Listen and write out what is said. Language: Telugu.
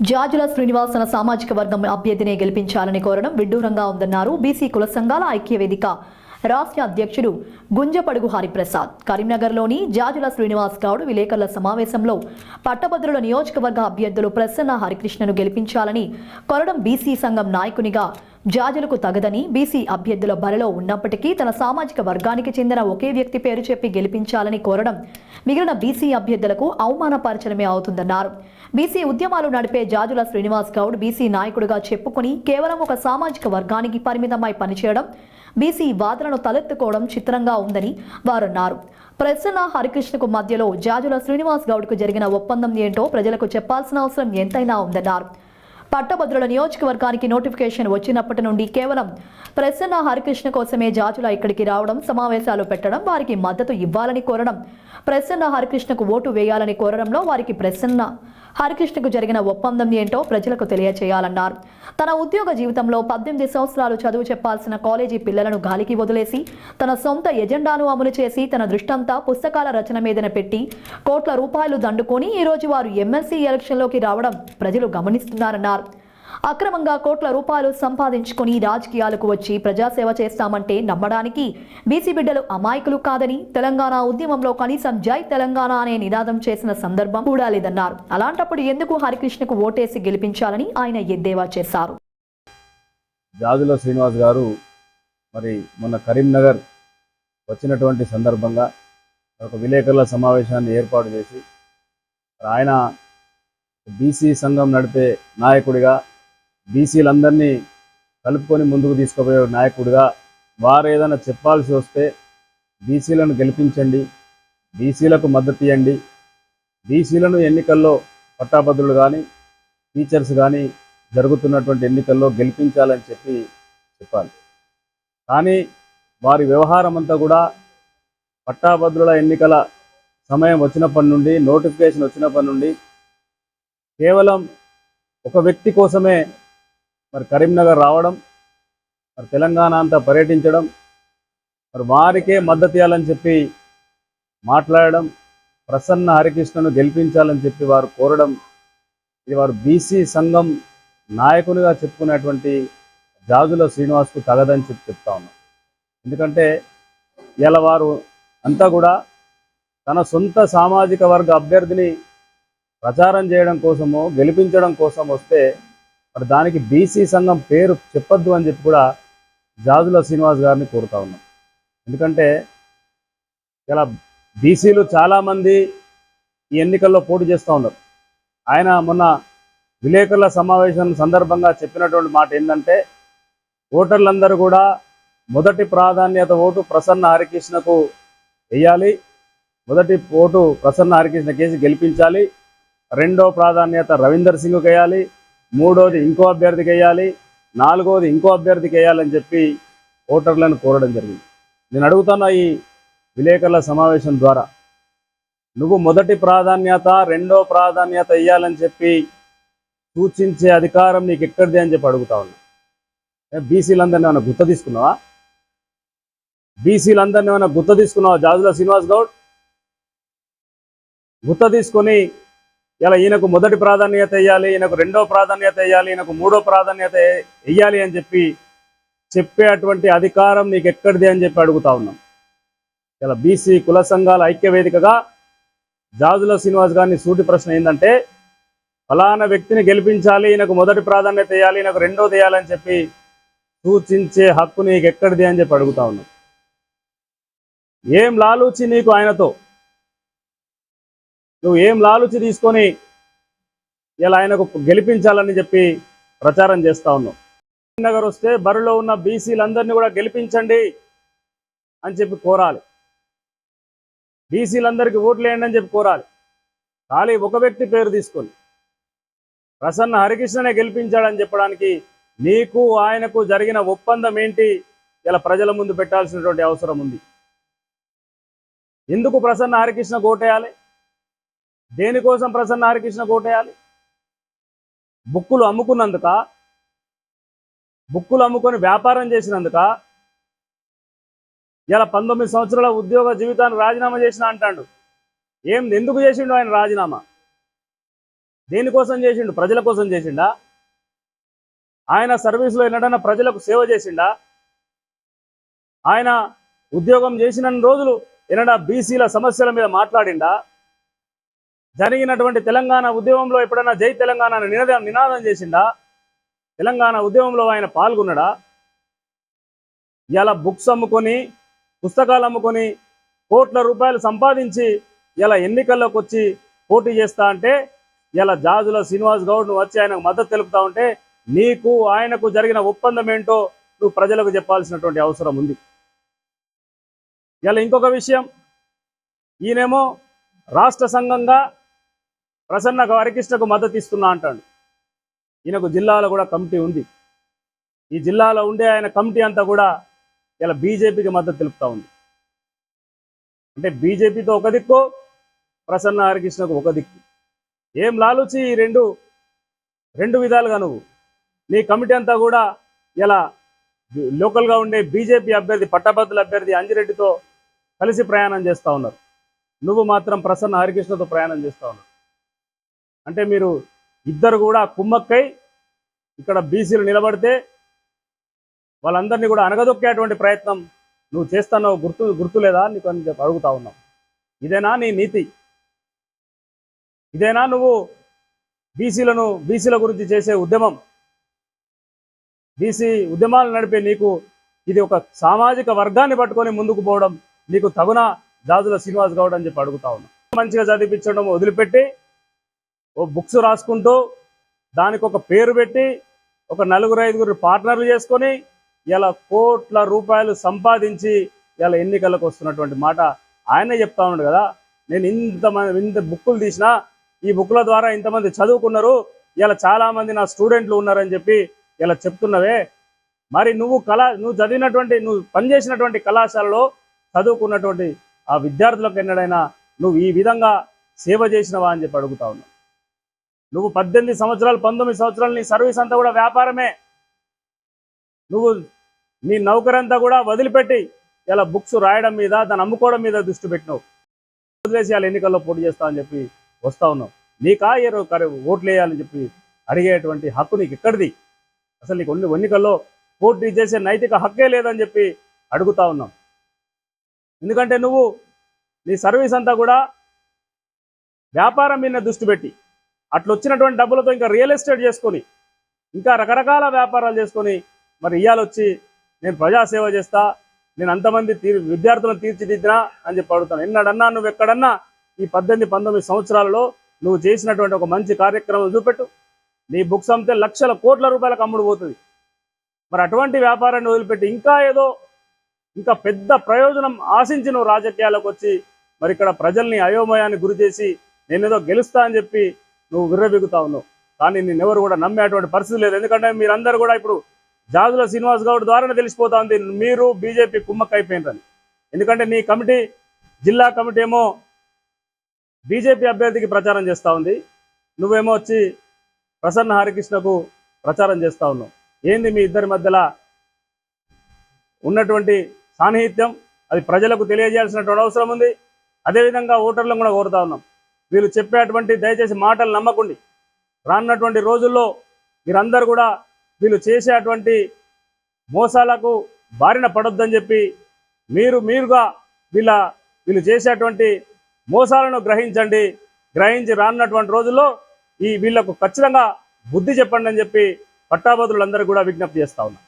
జాజుల శ్రీనివాస్ తన సామాజిక వర్గం అభ్యర్థినే గెలిపించాలని కోరడం విడ్డూరంగా ఉందన్నారు బీసీ కుల సంఘాల ఐక్యవేదిక రాష్ట్ర అధ్యక్షుడు గుంజపడుగు హరిప్రసాద్. కరీంనగర్లోని జాజుల శ్రీనివాస్ గౌడ్ విలేకరుల సమావేశంలో పట్టభద్రుల నియోజకవర్గ అభ్యర్థులు ప్రసన్న హరికృష్ణను గెలిపించాలని కోరడం బీసీ సంఘం నాయకునిగా జాజులకు తగదని, బీసీ అభ్యర్థుల బరిలో ఉన్నప్పటికీ తన సామాజిక వర్గానికి చెందిన ఒకే వ్యక్తి పేరు చెప్పి గెలిపించాలని కోరడం మిగిలిన బీసీ అభ్యర్థులకు అవమానపరచడమే అవుతుందన్నారు. బీసీ ఉద్యమాలు నడిపే జాజుల శ్రీనివాస్ గౌడ్ బీసీ నాయకుడిగా చెప్పుకుని కేవలం ఒక సామాజిక వర్గానికి పరిమితమై పనిచేయడం, బీసీ వాదనను తలెత్తుకోవడం చిత్రంగా ఉందని వారన్నారు. ప్రసన్న హరికృష్ణకు మధ్యలో జాజుల శ్రీనివాస్ గౌడ్కు జరిగిన ఒప్పందం ఏంటో ప్రజలకు చెప్పాల్సిన అవసరం ఎంతైనా ఉందన్నారు. పట్టభద్రుల నియోజకవర్గానికి నోటిఫికేషన్ వచ్చినప్పటి నుండి కేవలం ప్రసన్న హరికృష్ణ కోసమే జాజుల ఇక్కడికి రావడం, సమావేశాలు పెట్టడం, వారికి మద్దతు ఇవ్వాలని కోరడం, ప్రసన్న హరికృష్ణకు ఓటు వేయాలని కోరడంలో వారికి ప్రసన్న హరికృష్ణకు జరిగిన ఒప్పందం ఏంటో ప్రజలకు తెలియచేయాలన్నారు. తన ఉద్యోగ జీవితంలో 18 సంవత్సరాలు చదువు చెప్పాల్సిన కాలేజీ పిల్లలను గాలికి వదిలేసి తన సొంత ఎజెండాను అమలు చేసి తన దృష్టంతా పుస్తకాల రచన మీదన పెట్టి కోట్ల రూపాయలు దండుకొని ఈరోజు వారు ఎమ్మెల్సీ ఎలక్షన్లోకి రావడం ప్రజలు గమనిస్తున్నారన్నారు. అక్రమంగా కోట్ల రూపాయలు సంపాదించుకుని రాజకీయాలకు వచ్చి ప్రజాసేవ చేస్తామంటే నమ్మడానికి బీసీ బిడ్డలు అమాయకులు కాదని, తెలంగాణ ఉద్యమంలో కనీసం జై తెలంగాణ అనే నినాదం చేసిన సందర్భం కూడా లేదన్నారు. అలాంటప్పుడు ఎందుకు హరికృష్ణకు ఓటేసి గెలిపించాలని ఆయన ఎద్దేవా చేశారు. జాజుల శ్రీనివాస్ గారు మరి మొన్న కరీంనగర్ వచ్చినటువంటి సందర్భంగా ఒక విలేకరుల సమావేశాన్ని ఏర్పాటు చేసి ఆయన బీసీ సంఘం నడిపే నాయకుడిగా, బీసీలందరినీ కలుపుకొని ముందుకు తీసుకుపోయే నాయకుడిగా, వారు ఏదైనా చెప్పాల్సి వస్తే బీసీలను గెలిపించండి, బీసీలకు మద్దతు ఇవ్వండి, బీసీలను ఎన్నికల్లో పట్టాభద్రులు కానీ టీచర్స్ కానీ జరుగుతున్నటువంటి ఎన్నికల్లో గెలిపించాలని చెప్పాలి. కానీ వారి వ్యవహారం అంతా కూడా పట్టాభద్రుల ఎన్నికల సమయం వచ్చినప్పటి నుండి, నోటిఫికేషన్ వచ్చినప్పటి నుండి కేవలం ఒక వ్యక్తి కోసమే మరి కరీంనగర్ రావడం, మరి తెలంగాణ అంతా పర్యటించడం, మరి వారికే మద్దతు ఇవ్వాలని చెప్పి మాట్లాడడం, ప్రసన్న హరికృష్ణను గెలిపించాలని చెప్పి వారు కోరడం, ఇది వారు బీసీ సంఘం నాయకునిగా చెప్పుకునేటువంటి జాజుల శ్రీనివాస్కు తగదని చెప్తా ఉన్నాం. ఎందుకంటే ఇలా వారు అంతా కూడా తన సొంత సామాజిక వర్గ అభ్యర్థిని ప్రచారం చేయడం కోసమో గెలిపించడం కోసం వస్తే మరి దానికి బీసీ సంఘం పేరు చెప్పొద్దు అని చెప్పి కూడా జాజుల శ్రీనివాస్ గారిని కోరుతా ఉన్నాం. ఎందుకంటే ఇలా బీసీలు చాలామంది ఈ ఎన్నికల్లో పోటీ చేస్తూ ఉన్నారు. ఆయన మొన్న విలేకరుల సమావేశం సందర్భంగా చెప్పినటువంటి మాట ఏంటంటే, ఓటర్లందరూ కూడా మొదటి ప్రాధాన్యత ఓటు ప్రసన్న హరికృష్ణకు వేయాలి, మొదటి ఓటు ప్రసన్న హరికృష్ణ కేసి గెలిపించాలి, రెండో ప్రాధాన్యత రవీందర్ సింగ్కి వేయాలి, మూడోది ఇంకో అభ్యర్థికి వేయాలి, నాలుగోది ఇంకో అభ్యర్థికి వేయాలని చెప్పి ఓటర్లను కోరడం జరిగింది. నేను అడుగుతున్న ఈ విలేకరుల సమావేశం ద్వారా, నువ్వు మొదటి ప్రాధాన్యత రెండో ప్రాధాన్యత ఇవ్వాలని చెప్పి సూచించే అధికారం నీకు ఎక్కడిది అని చెప్పి అడుగుతా ఉన్నా. బీసీలందరినీ ఏమైనా గుర్త తీసుకున్నావా? బీసీలందరినీ ఏమైనా గుర్త తీసుకున్నావా? జాజుల శ్రీనివాస్ గౌడ్ గుర్త తీసుకొని ఇలా ఈయనకు మొదటి ప్రాధాన్యత ఇవ్వాలి, ఈయనకు రెండో ప్రాధాన్యత ఇవ్వాలి, ఈయనకు మూడో ప్రాధాన్యత ఇవ్వాలి అని చెప్పే అటువంటి అధికారం నీకు ఎక్కడిది అని చెప్పి అడుగుతా ఉన్నాం. ఇలా బీసీ కుల సంఘాల ఐక్యవేదికగా జాజుల శ్రీనివాస్ గారిని సూటి ప్రశ్న ఏంటంటే, ఫలానా వ్యక్తిని గెలిపించాలి, ఈయనకు మొదటి ప్రాధాన్యత ఇవ్వాలి, ఈయనకు రెండోది ఇవ్వాలని చెప్పి సూచించే హక్కు నీకు ఎక్కడిది అని చెప్పి అడుగుతా ఉన్నాం. ఏం లాలూచి నీకు ఆయనతో? నువ్వు ఏం లాలుచి తీసుకొని ఇలా ఆయనకు గెలిపించాలని చెప్పి ప్రచారం చేస్తూ ఉన్నావు? నగర్ వస్తే బరిలో ఉన్న బీసీలందరినీ కూడా గెలిపించండి అని చెప్పి కోరాలి, బీసీలందరికీ ఓట్లు వేయండి అని చెప్పి కోరాలి. ఖాళీ ఒక వ్యక్తి పేరు తీసుకొని ప్రసన్న హరికృష్ణనే గెలిపించాడని చెప్పడానికి నీకు ఆయనకు జరిగిన ఒప్పందం ఏంటి ఇలా ప్రజల ముందు పెట్టాల్సినటువంటి అవసరం ఉంది. ఎందుకు ప్రసన్న హరికృష్ణ ఓటేయాలి? దేనికోసం ప్రసన్న హరికృష్ణ ఓటేయాలి? బుక్కులు అమ్ముకున్నందుక? బుక్కులు అమ్ముకొని వ్యాపారం చేసినందుక? ఇలా 19 సంవత్సరాల ఉద్యోగ జీవితాన్ని రాజీనామా చేసిన అంటాడు. ఎందుకు చేసిండు ఆయన రాజీనామా? దేనికోసం చేసిండు? ప్రజల కోసం చేసిండా? ఆయన సర్వీసులో ఎన్నడన్నా ప్రజలకు సేవ చేసిండా? ఆయన ఉద్యోగం చేసిన రోజులు ఎన్నడా బీసీల సమస్యల మీద మాట్లాడిండా? జరిగినటువంటి తెలంగాణ ఉద్యమంలో ఎప్పుడైనా జై తెలంగాణ నినాదం చేసిండా? తెలంగాణ ఉద్యమంలో ఆయన పాల్గొన్నాడా? ఇలా బుక్స్ అమ్ముకొని, పుస్తకాలు అమ్ముకొని కోట్ల రూపాయలు సంపాదించి ఇలా ఎన్నికల్లోకి వచ్చి పోటీ చేస్తా అంటే, ఇలా జాజుల శ్రీనివాస్ గౌడ్ నువ్వు వచ్చి ఆయనకు మద్దతు తెలుపుతా ఉంటే నీకు ఆయనకు జరిగిన ఒప్పందం ఏంటో నువ్వు ప్రజలకు చెప్పాల్సినటువంటి అవసరం ఉంది. ఇలా ఇంకొక విషయం, ఈయనేమో రాష్ట్ర సంఘంగా ప్రసన్న హరికృష్ణకు మద్దతు ఇస్తున్నా అంటాడు. ఈయనకు జిల్లాలో కూడా కమిటీ ఉంది. ఈ జిల్లాలో ఉండే ఆయన కమిటీ అంతా కూడా ఇలా బీజేపీకి మద్దతు తెలుపుతా ఉంది. అంటే బీజేపీతో ఒక దిక్కు, ప్రసన్న హరికృష్ణకు ఒక దిక్కు. ఏం లాలుచి ఈ రెండు విధాలుగా నువ్వు నీ కమిటీ అంతా కూడా ఇలా లోకల్గా ఉండే బీజేపీ అభ్యర్థి, పట్టభద్రుల అభ్యర్థి అంజిరెడ్డితో కలిసి ప్రయాణం చేస్తూ ఉన్నారు. నువ్వు మాత్రం ప్రసన్న హరికృష్ణతో ప్రయాణం చేస్తూ ఉన్నారు. అంటే మీరు ఇద్దరు కూడా కుమ్మక్కై ఇక్కడ బీసీలు నిలబడితే వాళ్ళందరినీ కూడా అనగదొక్కేటువంటి ప్రయత్నం నువ్వు చేస్తున్నావు. గుర్తులేదా నీకు అని చెప్పి అడుగుతా ఉన్నావు. ఇదేనా నీ నీతి? ఇదేనా నువ్వు బీసీల గురించి చేసే ఉద్యమం? బీసీ ఉద్యమాలు నడిపే నీకు ఇది ఒక సామాజిక వర్గాన్ని పట్టుకొని ముందుకు పోవడం నీకు తగునా జాజుల శ్రీనివాస్ గౌడ్ అని చెప్పి అడుగుతా ఉన్నాం. మంచిగా చదివించడం వదిలిపెట్టి ఓ బుక్స్ రాసుకుంటూ దానికి ఒక పేరు పెట్టి ఒక 4-5 పార్ట్నర్లు చేసుకొని ఇలా కోట్ల రూపాయలు సంపాదించి ఇలా ఎన్నికలకు వస్తున్నటువంటి మాట ఆయనే చెప్తా ఉన్నాడు కదా. నేను ఇంత బుక్కులు తీసినా, ఈ బుక్ల ద్వారా ఇంతమంది చదువుకున్నారు, ఇలా చాలామంది నా స్టూడెంట్లు ఉన్నారని చెప్పి ఇలా చెప్తున్నవే. మరి నువ్వు నువ్వు పనిచేసినటువంటి కళాశాలలో చదువుకున్నటువంటి ఆ విద్యార్థులకు ఎన్నడైనా నువ్వు ఈ విధంగా సేవ చేసినవా అని చెప్పి అడుగుతా ఉన్నావు. నువ్వు 18 సంవత్సరాలు 19 సంవత్సరాలు నీ సర్వీస్ అంతా కూడా వ్యాపారమే. నువ్వు నీ నౌకరంతా కూడా వదిలిపెట్టి ఇలా బుక్స్ రాయడం మీద, దాన్ని అమ్ముకోవడం మీద దృష్టి పెట్టినావు. వదిలేసి ఇలా ఎన్నికల్లో పోటీ చేస్తా అని చెప్పి వస్తా ఉన్నావు. నీకా ఓట్లు వేయాలని చెప్పి అడిగేటువంటి హక్కు నీకు ఎక్కడిది? అసలు నీకు ఎన్నికల్లో పోటీ చేసే నైతిక హక్కే లేదని చెప్పి అడుగుతా ఉన్నాం. ఎందుకంటే నువ్వు నీ సర్వీస్ అంతా కూడా వ్యాపారం మీద దృష్టి పెట్టి అట్లా వచ్చినటువంటి డబ్బులతో ఇంకా రియల్ ఎస్టేట్ చేసుకొని ఇంకా రకరకాల వ్యాపారాలు చేసుకొని మరి ఇయ్యాలొచ్చి నేను ప్రజాసేవ చేస్తా, నేను అంతమంది విద్యార్థులను తీర్చిదిద్దినా అని చెప్పి అడుగుతాను. ఎన్నడన్నా నువ్వు ఎక్కడన్నా ఈ 18-19 సంవత్సరాలలో నువ్వు చేసినటువంటి ఒక మంచి కార్యక్రమం చూపెట్టు. నీ బుక్స్ అమ్మితే లక్షల కోట్ల రూపాయలకు అమ్ముడు పోతుంది. మరి అటువంటి వ్యాపారాన్ని వదిలిపెట్టి ఇంకా పెద్ద ప్రయోజనం ఆశించి నువ్వు రాజకీయాలకు వచ్చి మరి ఇక్కడ ప్రజల్ని అయోమయాన్ని గురి చేసి నేనేదో గెలుస్తా అని చెప్పి నువ్వు విర్రబిగుతా ఉన్నావు. కానీ నిన్నెవరు కూడా నమ్మేటువంటి పరిస్థితి లేదు. ఎందుకంటే మీరందరూ కూడా ఇప్పుడు జాజుల శ్రీనివాస్ గౌడ్ ద్వారానే తెలిసిపోతా ఉంది మీరు బీజేపీ కుమ్మక్క అయిపోయినరని. ఎందుకంటే నీ కమిటీ, జిల్లా కమిటీ ఏమో బీజేపీ అభ్యర్థికి ప్రచారం చేస్తూ ఉంది, నువ్వేమో వచ్చి ప్రసన్న హరికృష్ణకు ప్రచారం చేస్తూ ఉన్నావు. ఏంది మీ ఇద్దరి మధ్యలో ఉన్నటువంటి సాన్నిహిత్యం? అది ప్రజలకు తెలియజేయాల్సినటువంటి అవసరం ఉంది. అదేవిధంగా ఓటర్లను కూడా కోరుతా ఉన్నాం, వీళ్ళు చెప్పేటువంటి దయచేసి మాటలు నమ్మకండి. రానున్నటువంటి రోజుల్లో మీరందరూ కూడా వీళ్ళు చేసేటువంటి మోసాలకు బారిన పడొద్దని చెప్పి మీరుగా వీళ్ళు చేసేటువంటి మోసాలను గ్రహించి రానున్నటువంటి రోజుల్లో వీళ్లకు ఖచ్చితంగా బుద్ధి చెప్పండి అని చెప్పి పట్టాభద్రులందరూ కూడా విజ్ఞప్తి చేస్తా ఉన్నా.